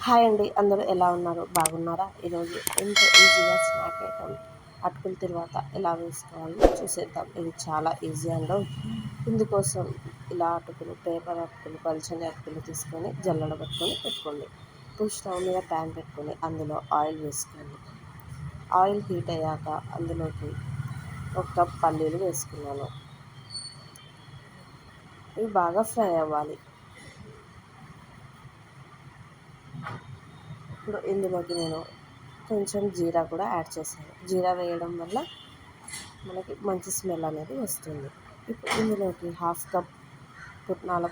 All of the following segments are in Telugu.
హాయ్ అండి, అందరూ ఎలా ఉన్నారు? బాగున్నారా? ఈరోజు ఎంతో ఈజీగా స్నాక్ ఐటమ్ అటుకుల తర్వాత ఎలా వేసుకోవాలో చూసేద్దాం. ఇది చాలా ఈజీ అండి. ఇందుకోసం ఇలా పేపర్ అటుకులు, పల్చని అటుకులు తీసుకొని జల్లెడ పెట్టుకోండి. ఇప్పుడు స్టవ్ మీద ప్యాన్ పెట్టుకొని అందులో ఆయిల్ వేసుకోండి. ఆయిల్ హీట్ అయ్యాక అందులోకి ఒక కప్ పల్లీలు వేసుకున్నాను. ఇవి బాగా ఫ్రై అవ్వాలి. ఇప్పుడు ఇందులోకి నేను కొంచెం జీరా కూడా యాడ్ చేశాను. జీరా వేయడం వల్ల మనకి మంచి స్మెల్ అనేది వస్తుంది. ఇప్పుడు ఇందులోకి హాఫ్ కప్ పుట్నాల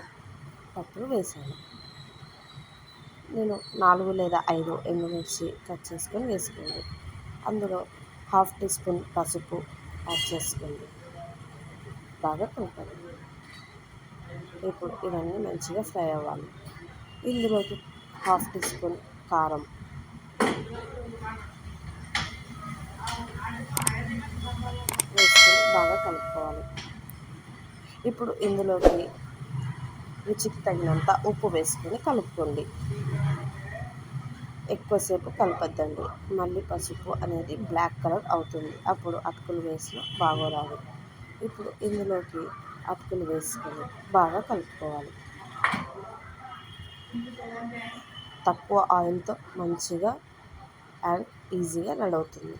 పప్పులు వేసాను. నేను 4 లేదా 5 ఎండుమిర్చి కట్ చేసుకొని వేసుకోండి. అందులో హాఫ్ టీ స్పూన్ పసుపు యాడ్ చేసుకోండి. బాగా కలపండి. ఇప్పుడు ఇవన్నీ మంచిగా ఫ్రై అవ్వాలి. ఇందులోకి హాఫ్ టీ స్పూన్ కారం, వేసుకొని బాగా కలుపుకోవాలి. ఇప్పుడు ఇందులోకి రుచికి తగినంత ఉప్పు వేసుకొని కలుపుకోండి. ఎక్కువసేపు కలపద్దండి, మళ్ళీ పసుపు అనేది బ్లాక్ కలర్ అవుతుంది. అప్పుడు అటుకులు వేసిన బాగోరాదు. ఇప్పుడు ఇందులోకి అటుకులు వేసుకొని బాగా కలుపుకోవాలి. తక్కువ ఆయిల్తో మంచిగా అండ్ ఈజీగా రెడీ అవుతుంది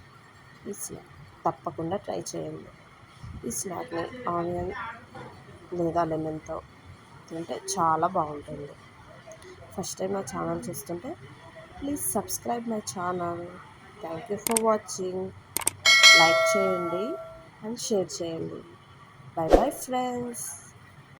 ఈ స్నాక్. తప్పకుండా ట్రై చేయండి. ఈ స్నాక్ని ఆనియన్ లేదా లెమన్తో తింటే చాలా బాగుంటుంది. ఫస్ట్ టైం నా ఛానల్ చూస్తుంటే please subscribe my channel. Thank you for watching. Like చేయండి అండ్ షేర్ చేయండి. By bye friends.